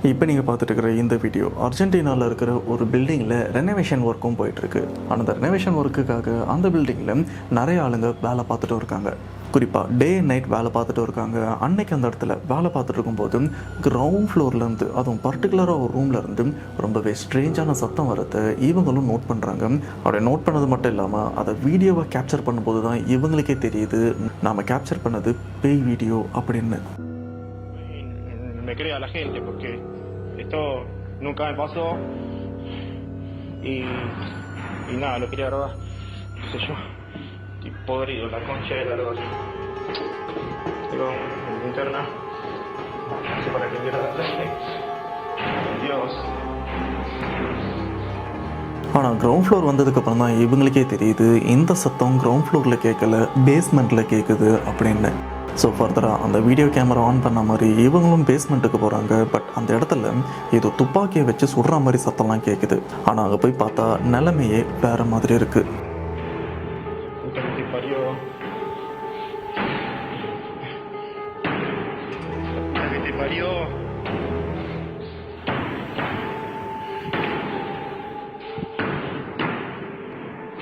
இப்போ நீங்கள் பார்த்துட்டு இருக்கிற இந்த வீடியோ அர்ஜென்டினாவில் இருக்கிற ஒரு பில்டிங்கில் ரெனோவேஷன் ஒர்க்கும் போயிட்டுருக்கு. ஆனால் அந்த ரெனோவேஷன் ஒர்க்குக்காக அந்த பில்டிங்கில் நிறைய ஆளுங்க வேலை பார்த்துட்டு இருக்காங்க. குறிப்பாக டே அண்ட் நைட் வேலை பார்த்துட்டு இருக்காங்க. அன்னைக்கு அந்த இடத்துல வேலை பார்த்துட்டு இருக்கும்போது கிரவுண்ட் ஃப்ளோர்லேருந்து, அதுவும் பர்டிகுலராக ஒரு ரூம்லேருந்து ரொம்பவே ஸ்ட்ரேஞ்சான சத்தம் வரத்தை இவங்களும் நோட் பண்ணுறாங்க. அப்படி நோட் பண்ணது மட்டும் இல்லாமல் அதை வீடியோவை கேப்சர் பண்ணும்போது தான் இவங்களுக்கே தெரியுது நாம் கேப்சர் பண்ணது பேய் வீடியோ அப்படின்னு. Me crea la gente porque esto nunca me pasó y nada, lo quería grabar, qué sé yo, estoy podrido, la concha de la lora. Digo, en linterna, no sé para qué quiero darle. Dios. ஆனால் ground floor வந்ததுக்கப்புறம் தான் இவங்களுக்கே தெரியுது இந்த சத்தம் ground ஃப்ளோரில் கேட்கல, பேஸ்மெண்ட்டில் கேட்குது அப்படின்னு. ஸோ ஃபர்தராக அந்த வீடியோ கேமரா ஆன் பண்ண மாதிரி இவங்களும் பேஸ்மெண்ட்டுக்கு போகிறாங்க. பட் அந்த இடத்துல ஏதோ துப்பாக்கியை வச்சு சுடுற மாதிரி சத்தம்லாம் கேட்குது. ஆனால் அங்கே போய் பார்த்தா நிலைமையே வேறு மாதிரி இருக்குது.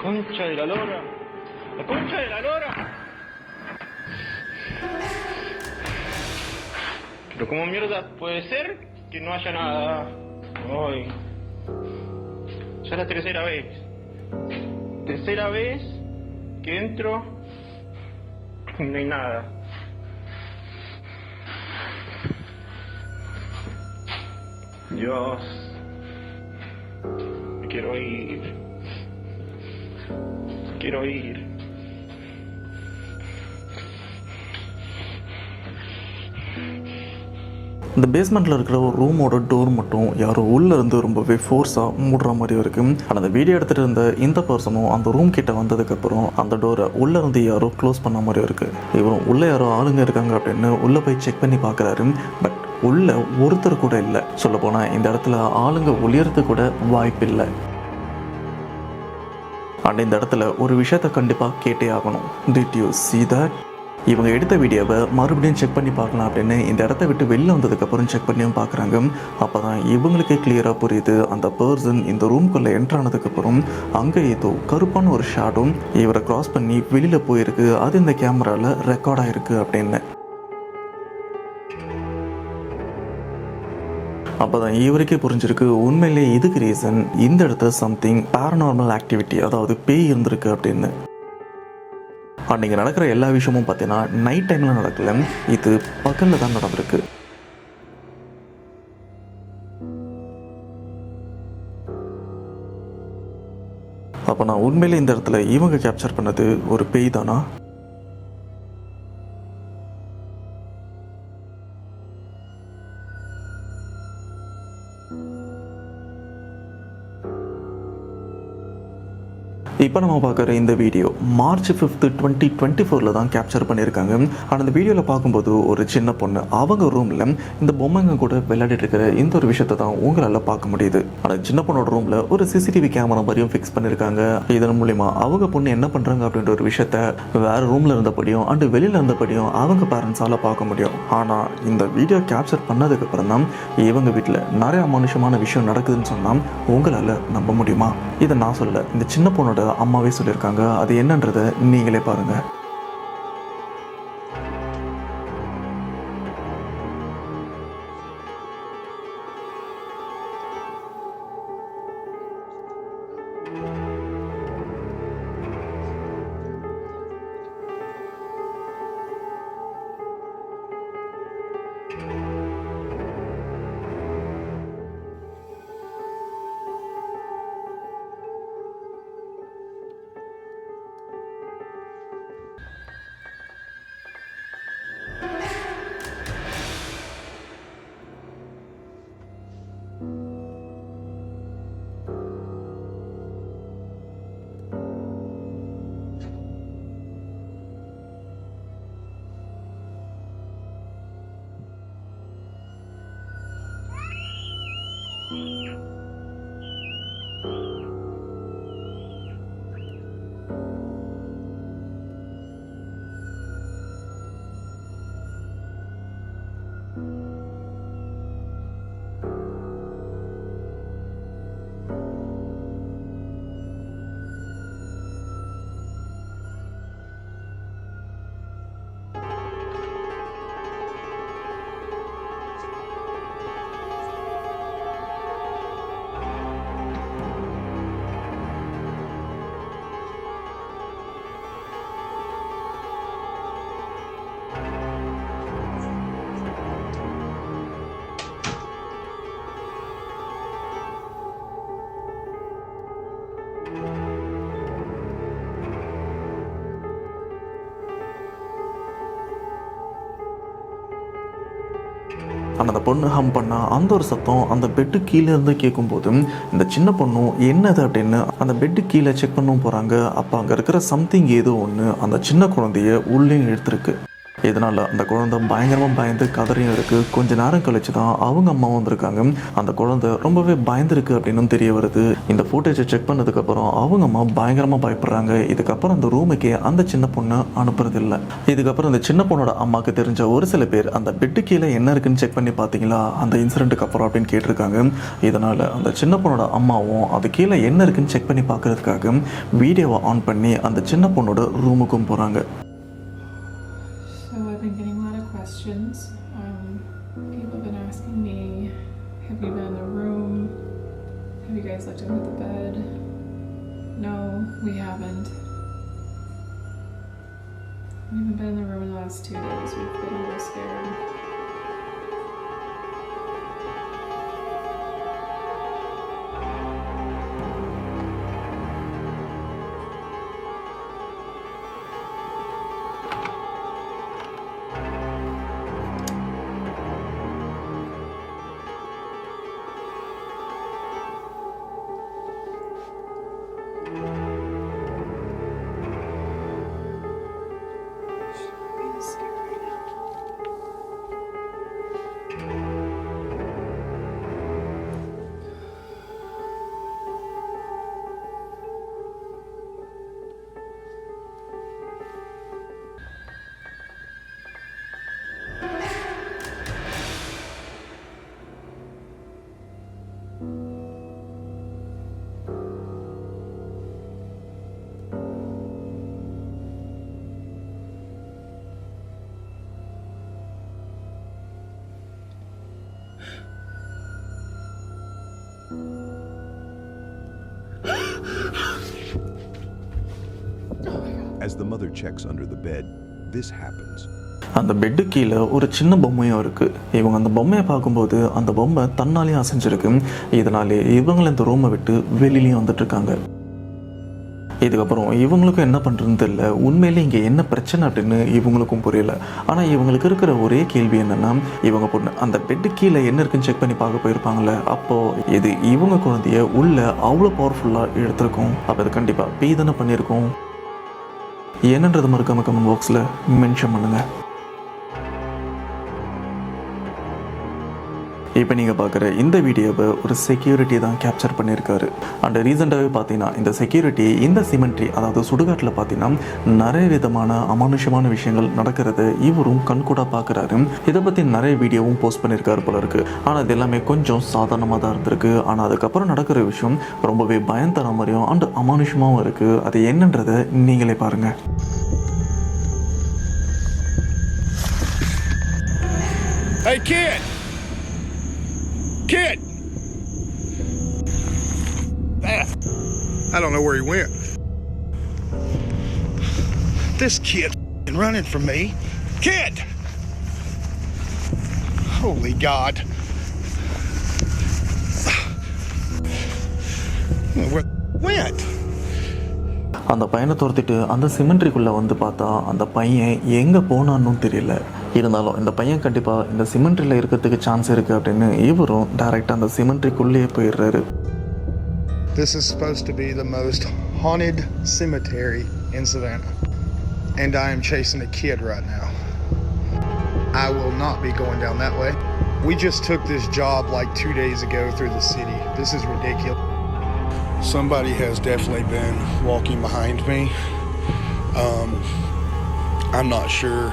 Concha de la lora, la concha de la lora. Pero ¿cómo mierda puede ser que no haya nada hoy? Ya es la tercera vez que entro y no hay nada. Dios, me quiero ir. இந்த பேஸ்மெண்ட்டில் இருக்கிற ஒரு ரூமோட door மட்டும் யாரோ உள்ளேருந்து ரொம்பவே ஃபோர்ஸாக மூடுற மாதிரியும் இருக்குது. ஆனால் அந்த வீடியோ எடுத்துகிட்டு இருந்த இந்த பர்சனும் அந்த ரூம் கிட்ட வந்ததுக்கப்புறம் அந்த டோரை உள்ளேருந்து யாரோ க்ளோஸ் பண்ண மாதிரியும் இருக்குது. இவரும் உள்ளே யாரோ ஆளுங்க இருக்காங்க அப்படின்னு உள்ளே போய் செக் பண்ணி பார்க்குறாரு. பட் உள்ளே ஒருத்தர் கூட இல்லை. சொல்லப்போனால் இந்த இடத்துல ஆளுங்க ஒளியறது கூட வாய்ப்பு இல்லை. அண்ட் இந்த இடத்துல ஒரு விஷயத்தை கண்டிப்பாக கேட்டே ஆகணும். Did you see that? இவங்க எடுத்த வீடியோவை மறுபடியும் செக் பண்ணி பார்க்கலாம் அப்படின்னு இந்த இடத்த விட்டு வெளில வந்ததுக்கப்புறம் செக் பண்ணியும் பார்க்குறாங்க. அப்போ தான் இவங்களுக்கே கிளியராக புரியுது அந்த பர்சன் இந்த ரூம்குள்ளே என்ட்ரானதுக்கப்புறம் அங்கே ஏதோ கருப்பான ஒரு ஷாடும் இவரை கிராஸ் பண்ணி வெளியில் போயிருக்கு. அது இந்த கேமராவில் ரெக்கார்ட் ஆகிருக்கு அப்படின்னு. அப்போ தான் இவருக்கே புரிஞ்சிருக்கு உண்மையிலே இதுக்கு ரீசன் இந்த இடத்துல சம்திங் பேரநார்மல் ஆக்டிவிட்டி, அதாவது பேய் இருந்திருக்கு அப்படின்னு. அன்றைக்கி நடக்கிற எல்லா விஷயமும் பார்த்தீங்கன்னா நைட் டைமில் நடக்கல, இது பகலில் தான் நடந்திருக்கு. அப்போ நான் உண்மையிலே இந்த இடத்துல இவங்க கேப்சர் பண்ணது ஒரு பேய் தானா? இப்போ நம்ம பார்க்குற இந்த வீடியோ மார்ச் 5, 2024 தான் கேப்சர் பண்ணியிருக்காங்க. ஆனால் இந்த வீடியோவில் பார்க்கும்போது ஒரு சின்ன பொண்ணு அவங்க ரூமில் இந்த பொம்மைங்க கூட விளையாடிட்டு இருக்கிற இந்த ஒரு விஷயத்தை தான் உங்களால் பார்க்க முடியுது. ஆனால் சின்ன பொண்ணோட ரூமில் ஒரு சிசிடிவி கேமரா மாதிரியும் ஃபிக்ஸ் பண்ணியிருக்காங்க. இதன் மூலிமா அவங்க பொண்ணு என்ன பண்ணுறாங்க அப்படின்ற ஒரு விஷயத்த வேறு ரூமில் இருந்தபடியும் அண்டு வெளியில் இருந்தபடியும் அவங்க பேரண்ட்ஸால் பார்க்க முடியும். ஆனால் இந்த வீடியோ கேப்சர் பண்ணதுக்கப்புறம் தான் இவங்க வீட்டில் நிறைய அமானுஷமான விஷயம் நடக்குதுன்னு சொன்னால் உங்களால் நம்ப முடியுமா? இதை நான் சொல்லலை, இந்த சின்ன பொண்ணோட அம்மாவே சொல்லியிருக்காங்க. அது என்னன்றதை நீங்களே பாருங்க. ஆனால் அந்த பொண்ணு ஹம் பண்ணா அந்த ஒரு சத்தம் அந்த பெட்டு கீழே இருந்து கேட்கும்போது இந்த சின்ன பொண்ணும் என்னது அப்படின்னு அந்த பெட்டு கீழே செக் பண்ணவும் போகிறாங்க. அப்போ அங்கே இருக்கிற சம்திங் ஏதோ ஒன்று அந்த சின்ன குழந்தைய உள்ளே எடுத்துருக்கு. இதனால் அந்த குழந்தை பயங்கரமாக பயந்து கதறியும் இருக்குது. கொஞ்ச நேரம் கழிச்சு தான் அவங்க அம்மாவும் வந்திருக்காங்க. அந்த குழந்தை ரொம்பவே பயந்துருக்கு அப்படின்னு தெரிய வருது. இந்த ஃபுட்டேஜை செக் பண்ணதுக்கப்புறம் அவங்க அம்மா பயங்கரமாக பயப்படுறாங்க. இதுக்கப்புறம் அந்த ரூமுக்கே அந்த சின்ன பொண்ணை அனுப்புறதில்லை. இதுக்கப்புறம் அந்த சின்ன பொண்ணோட அம்மாவுக்கு தெரிஞ்ச ஒரு சில பேர் அந்த பெட்டு கீழே என்ன இருக்குன்னு செக் பண்ணி பார்த்தீங்களா அந்த இன்சிடென்ட்டுக்கு அப்புறம் அப்படின்னு கேட்டிருக்காங்க. இதனால் அந்த சின்ன பொண்ணோட அம்மாவும் அது கீழே என்ன இருக்குன்னு செக் பண்ணி பார்க்கறதுக்காக வீடியோவை ஆன் பண்ணி அந்த சின்ன பொண்ணோட ரூமுக்கும் போகிறாங்க. So I've been getting a lot of questions. People have been asking me, have you been in the room? Have you guys looked under the bed? No, we haven't. We haven't been in the room in the last 2 days. We've been a little scared. As the mother checks under the bed, this happens. அந்த bed கீழே ஒரு சின்ன பொம்மையும் இருக்குது. இவங்க அந்த பொம்மையை பார்க்கும்போது அந்த பொம்மை தன்னாலேயும் அசைஞ்சிருக்கு. இதனாலே இவங்களை இந்த ரூமை விட்டு வெளியிலையும் வந்துட்டுருக்காங்க. இதுக்கப்புறம் இவங்களுக்கும் என்ன பண்ணுறதுன்னு தெரியல. உண்மையிலே இங்கே என்ன பிரச்சனை அப்படின்னு இவங்களுக்கும் புரியல. ஆனால் இவங்களுக்கு இருக்கிற ஒரே கேள்வி என்னென்னா, இவங்க பொண்ணு அந்த பெட்டு கீழே என்ன இருக்குன்னு செக் பண்ணி பார்க்க போயிருப்பாங்களே, அப்போது இது இவங்க குழந்தைய உள்ளே அவ்வளோ பவர்ஃபுல்லாக எடுத்திருக்கும். அப்போ அது கண்டிப்பாக பேய் தானே பண்ணியிருக்கோம். என்னன்றது மறக்காம கமெண்ட் பாக்ஸில் மென்ஷன் பண்ணுங்கள். இப்போ நீங்கள் பார்க்குற இந்த வீடியோவை ஒரு செக்யூரிட்டி தான் கேப்சர் பண்ணியிருக்காரு. அண்ட் ரீசெண்டாகவே பார்த்தீங்கன்னா இந்த செக்யூரிட்டி இந்த சிமெண்ட்ரி அதாவது சுடுகாட்டில் பார்த்தீங்கன்னா நிறைய விதமான அமானுஷமான விஷயங்கள் நடக்கிறது இவரும் கண்கூடாக பார்க்குறாரு. இதை பற்றி நிறைய வீடியோவும் போஸ்ட் பண்ணியிருக்காரு போல இருக்குது. ஆனால் இது எல்லாமே கொஞ்சம் சாதாரணமாக தான் இருந்திருக்கு. ஆனால் அதுக்கப்புறம் நடக்கிற விஷயம் ரொம்பவே பயம் தர மாதிரியும் அண்ட் அமானுஷமாகவும் இருக்குது. அது என்னன்றதை நீங்களே பாருங்கள். Hey, kid! Kid! I don't know where he went. This kid running from me. Kid! Holy God. Where went? அந்த பையனை துரத்திட்டு அந்த சிமெண்ட்ரிக்குள்ளே வந்து பார்த்தா அந்த பையன் எங்கே போனான்னு தெரியல. இருந்தாலும் இந்த பையன் கண்டிப்பாக இந்த சிமெண்ட்ரியில் இருக்கிறதுக்கு சான்ஸ் இருக்குது அப்படின்னு இவரும் டைரெக்டாக அந்த சிமெண்ட்ரிக்குள்ளேயே போயிடுறாரு. This is supposed to be the most haunted cemetery in Savannah. And I am chasing a kid right now. I will not be going down that way. We just took this job like 2 days ago through the city. This is ridiculous. Somebody has definitely been walking behind me. I'm not sure.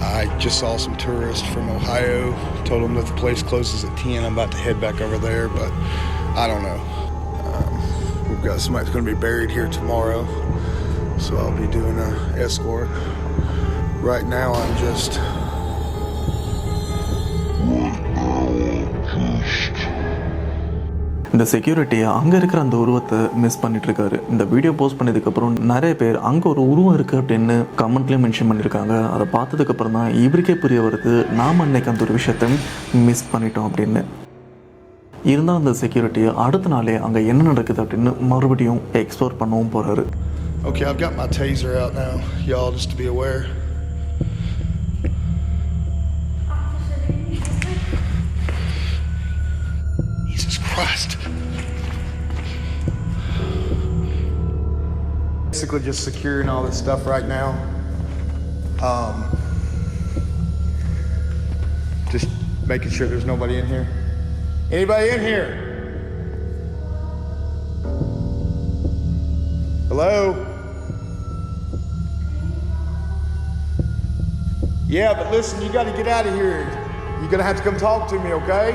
I just saw some tourists from Ohio. Told them that the place closes at 10. I'm about to head back over there, but I don't know. We've got somebody that's going to be buried here tomorrow, so I'll be doing an escort. Right now, I'm just... இந்த செக்யூரிட்டியை அங்கே இருக்கிற அந்த உருவத்தை miss பண்ணிட்டுருக்காரு. இந்த video post பண்ணதுக்கப்புறம் நிறைய பேர் அங்கே ஒரு உருவம் இருக்குது அப்படின்னு கமெண்ட்லேயும் மென்ஷன் பண்ணியிருக்காங்க. அதை பார்த்ததுக்கப்புறம் தான் இவருக்கே புரிய வருது நாம் அன்னைக்கு அந்த ஒரு விஷயத்தை மிஸ் பண்ணிட்டோம் அப்படின்னு. இருந்தால் அந்த செக்யூரிட்டி அடுத்த நாளே அங்கே என்ன நடக்குது அப்படின்னு மறுபடியும் எக்ஸ்ப்ளோர் பண்ணவும் போகிறாரு. Okay, I've got my taser out now, y'all, just to be aware. Officer, did you basically just securing all this stuff right now. Just making sure there's nobody in here. Anybody in here? Hello? Yeah, but listen, you got to get out of here. You're going to have to come talk to me, okay?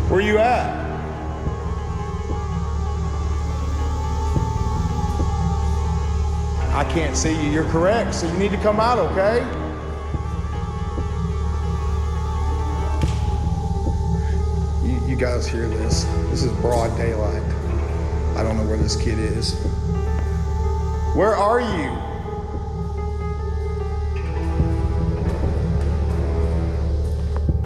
Where you at? I can't see you. You're correct. So you need to come out, okay? You guys hear this? This is broad daylight. I don't know where this kid is. Where are you?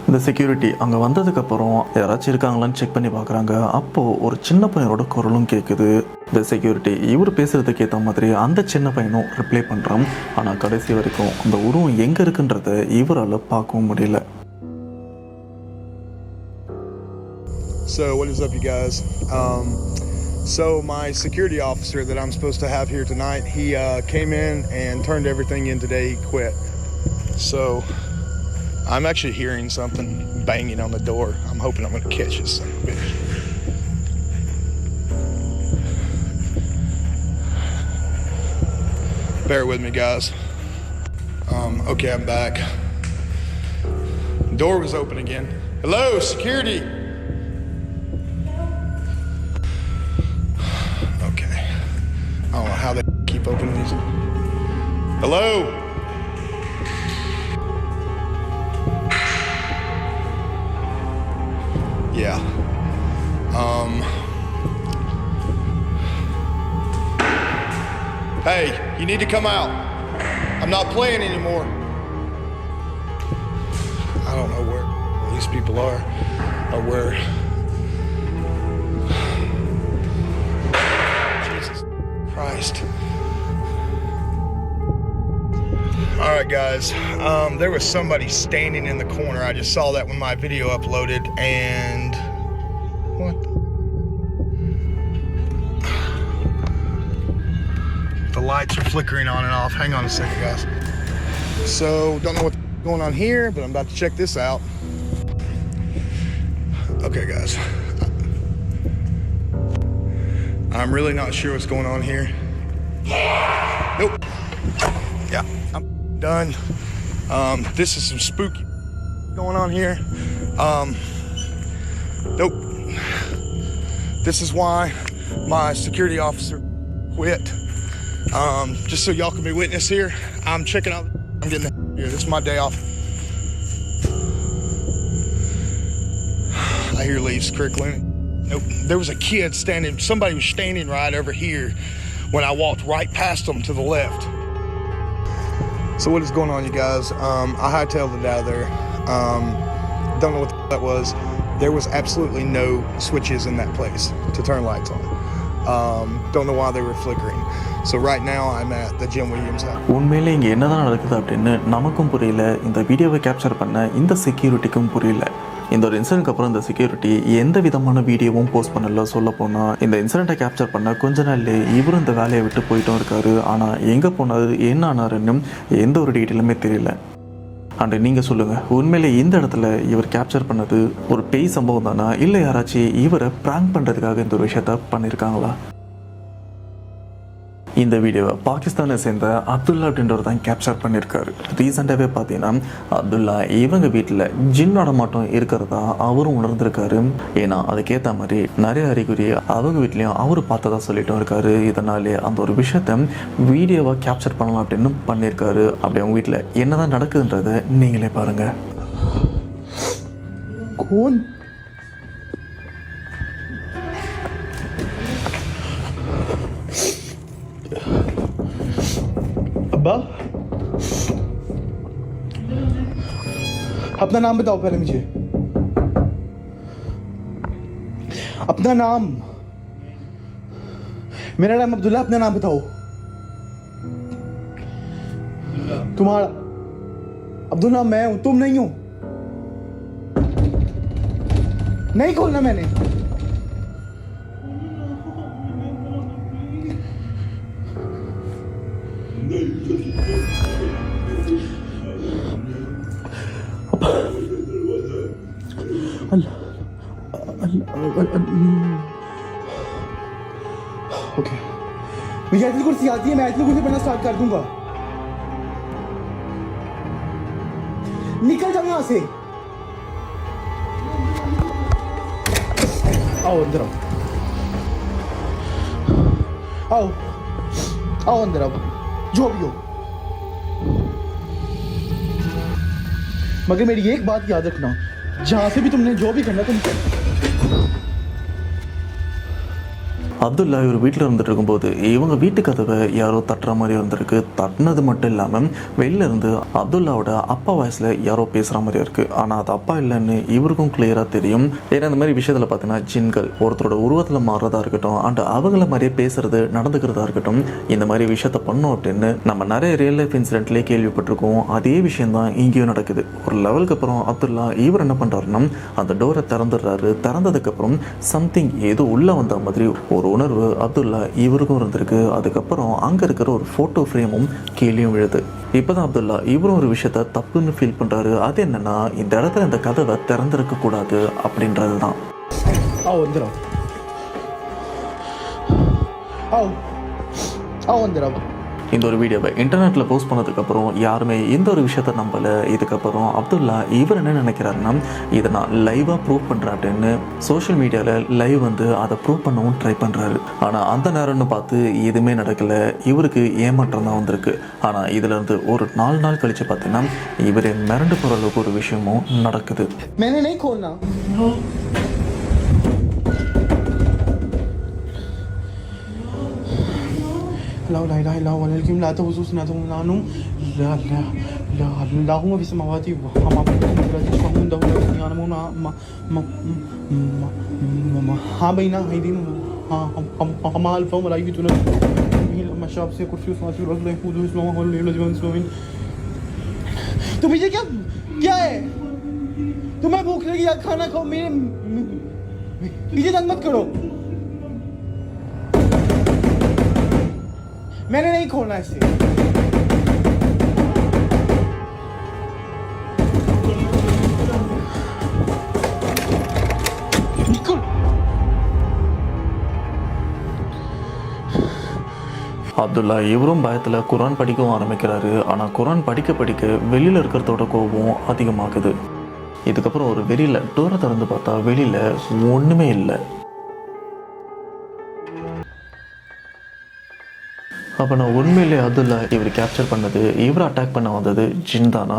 இந்த security அங்கே வந்ததுக்கப்புறம் யாராச்சும் இருக்காங்களான்னு check பண்ணி பார்க்குறாங்க. அப்போது ஒரு சின்ன பையனோட குரலும் கேட்குது. இந்த செக்யூரிட்டி இவர் பேசுகிறதுக்கு ஏற்ற மாதிரி அந்த சின்ன பையனும் ரிப்ளை பண்ணுறான். ஆனால் கடைசி வரைக்கும் அந்த உருவம் எங்கே இருக்குன்றத இவரால் பார்க்கவும் முடியல. So what is up, you guys? So my security officer that I'm supposed to have here tonight, he came in and turned everything in today. He quit. So I'm actually hearing something banging on the door. I'm hoping I'm going to catch this son of a bitch. Bear with me, guys. Okay, I'm back. Door was open again. Hello, security. Okay. I don't know how they keep opening these. Hello. Yeah. Hey, you need to come out. I'm not playing anymore. I don't know where these people are or where. Jesus Christ. All right, guys. There was somebody standing in the corner. I just saw that when my video uploaded, and what? The lights are flickering on and off. Hang on a second, guys. So, don't know what's going on here, but I'm about to check this out. Okay, guys. I'm really not sure what's going on here. Nope. Yeah, I'm done. This is some spooky going on here. Nope. This is why my security officer quit. Just so y'all can be witness here, I'm checking out. I'm getting here. This is my day off. I hear leaves crickling. Nope. There was a kid standing. Somebody was standing right over here when I walked right past them to the left. So what is going on, you guys? I hightailed it out of there. Don't know what that was. There was absolutely no switches in that place to turn lights on. Don't know why they were flickering. So right now I'm at the Jim Williams house. உண்மையிலே இங்கே என்னதான் நடக்குது அப்படின்னு நமக்கும் புரியல, இந்த வீடியோவை capture பண்ண இந்த செக்யூரிட்டிக்கும் புரியல. இந்த ஒரு இன்சிடென்ட்க்கு அப்புறம் இந்த செக்யூரிட்டி எந்த விதமான வீடியோவும் போஸ்ட் பண்ணல. சொல்ல போனால் இந்த இன்சிடென்ட்டை கேப்சர் பண்ண கொஞ்ச நாள்லேயே இவரும் இந்த வேலையை விட்டு போயிட்டும் இருக்காரு. ஆனால் எங்கே போனாரு, என்ன ஆனாருன்னு எந்த ஒரு டீட்டெயிலுமே தெரியல. அண்ட் நீங்கள் சொல்லுங்கள், உண்மையிலே இந்த இடத்துல இவர் கேப்சர் பண்ணது ஒரு பேய் சம்பவம் தானா, இல்லை யாராச்சும் இவரை ப்ராங்க் பண்ணுறதுக்காக இந்த ஒரு விஷயத்த பண்ணியிருக்காங்களா? இந்த வீடியோவை பாகிஸ்தானை சேர்ந்த அப்துல்லா அப்படின்றவர் தான் கேப்சர் பண்ணியிருக்காரு. ரீசெண்டாகவே பார்த்தீங்கன்னா அப்துல்லா இவங்க வீட்டில் ஜின்னோட மட்டும் இருக்கிறதா அவரும் உணர்ந்திருக்காரு. ஏன்னா அதுக்கேற்ற மாதிரி நிறைய அறிகுறி அவங்க வீட்லேயும் அவர் பார்த்ததா சொல்லிட்டும் இருக்காரு. இதனாலே அந்த ஒரு விஷயத்த வீடியோவை கேப்சர் பண்ணலாம் அப்படின்னு பண்ணியிருக்காரு. அப்படி அவங்க வீட்டில் என்னதான் நடக்குதுன்றதை நீங்களே பாருங்கள். अब्बा, अपना नाम बताओ पहले मुझे. अपना नाम. मेरा नाम अब्दुल्ला. अपना नाम बताओ. तुम्हारा? अब्दुल्ला मैं हूं, तुम नहीं हो. नहीं खोलना मैंने. ओके मुझे आयतुल कुर्सी आती है, मैं आयतुल कुर्सी पढ़ना स्टार्ट कर दूंगा। निकल जाओ यहाँ से। आओ अंदर आओ, आओ आओ अंदर आओ, जो भी हो। मगर मेरी एक बात याद रखना, जहां से भी तुमने जो भी करना तुम அப்துல்லா இவர் வீட்டில் இருந்துட்டு இருக்கும்போது இவங்க வீட்டு கதவை யாரோ தட்டுற மாதிரி இருந்திருக்கு. தட்டினது மட்டும் இல்லாமல் வெளில இருந்து அப்துல்லாவோட அப்பா வாய்ஸில் யாரோ பேசுகிற மாதிரி இருக்குது. ஆனால் அது அப்பா இல்லைன்னு இவருக்கும் கிளியராக தெரியும். ஏன்னா இந்த மாதிரி விஷயத்தில் பார்த்தீங்கன்னா ஜின்கள் ஒருத்தரோட உருவத்தில் மாறுறதா இருக்கட்டும், அண்ட் அவங்கள மாதிரியே பேசுறது நடந்துக்கிறதா இருக்கட்டும், இந்த மாதிரி விஷயத்த பண்ணோம் அப்படின்னு நம்ம நிறைய ரியல் லைஃப் இன்சிடென்ட்லேயே கேள்விப்பட்டிருக்கோம். அதே விஷயம்தான் இங்கேயும் நடக்குது. ஒரு லெவலுக்கு அப்புறம் அப்துல்லா இவர் என்ன பண்ணுறாருன்னா அந்த டோரை திறந்துடுறாரு. திறந்ததுக்கப்புறம் சம்திங் ஏதோ உள்ளே வந்த மாதிரி ஒரு உணர்வு அப்துல்லா இவருக்கும் இருந்திருக்கு. அதுக்கப்புறம் அங்கே இருக்கிற ஒரு ஃபோட்டோ ஃப்ரேமும் கீழேயும் விழுது. இப்போதான் அப்துல்லா இவரும் ஒரு விஷயத்த தப்புன்னு ஃபீல் பண்ணுறாரு. அது என்னன்னா இந்த இடத்துல இந்த கதவை திறந்திருக்க கூடாது அப்படின்றது தான். आओ अंदर आओ, आओ आओ अंदर आओ। இந்த ஒரு வீடியோவை இன்டர்நெட்டில் போஸ்ட் பண்ணதுக்கப்புறம் யாருமே இந்த ஒரு விஷயத்த நம்பலை. இதுக்கப்புறம் அப்துல்லா இவர் என்ன நினைக்கிறாருன்னா இதை நான் லைவாக ப்ரூவ் பண்ணுறாட்டுன்னு சோஷியல் மீடியாவில் லைவ் வந்து அதை ப்ரூவ் பண்ணவும் ட்ரை பண்ணுறாரு. ஆனால் அந்த நேரம்னு பார்த்து எதுவுமே நடக்கலை. இவருக்கு ஏமாற்றம் தான் வந்திருக்கு. ஆனால் இதுலேருந்து ஒரு 4 நாள் கழித்து பார்த்தீங்கன்னா இவரே மிரண்டு போகிற அளவுக்கு ஒரு விஷயமும் நடக்குது. मैंने नहीं खोलना। لا لا اله الا هو الحكيم لا تأخذه سنة ولا نوم لا لا لا اللهم في السماوات وما في الارض لا تشفعون له ولا يعلمون ما بين ايديهم ما خلفهم ولا يحيطون به الا شاء وسع كرسيه السماوات والارض لا يئوده حفظهما وهو العلي العظيم السميع। तो मुझे क्या क्या है? तुम्हें भूख लगी या खाना खाओ, मेरे मुझे तंग मत करो। मैंने नहीं खोलना इसे। निकल। அப்துல்லா இவரும் பயத்தில் குரான் படிக்கவும் ஆரம்பிக்கிறாரு. ஆனால் குரான் படிக்க படிக்க வெளியில் இருக்கிறதோட கோபம் அதிகமாகுது. இதுக்கப்புறம் ஒரு வெளியில் டோரை திறந்து பார்த்தா வெளியில் ஒன்றுமே இல்லை. அப்போ நான் உண்மையிலே அப்துல்லா இவர் கேப்சர் பண்ணது, இவரை அட்டாக் பண்ண வந்தது ஜின் தானா?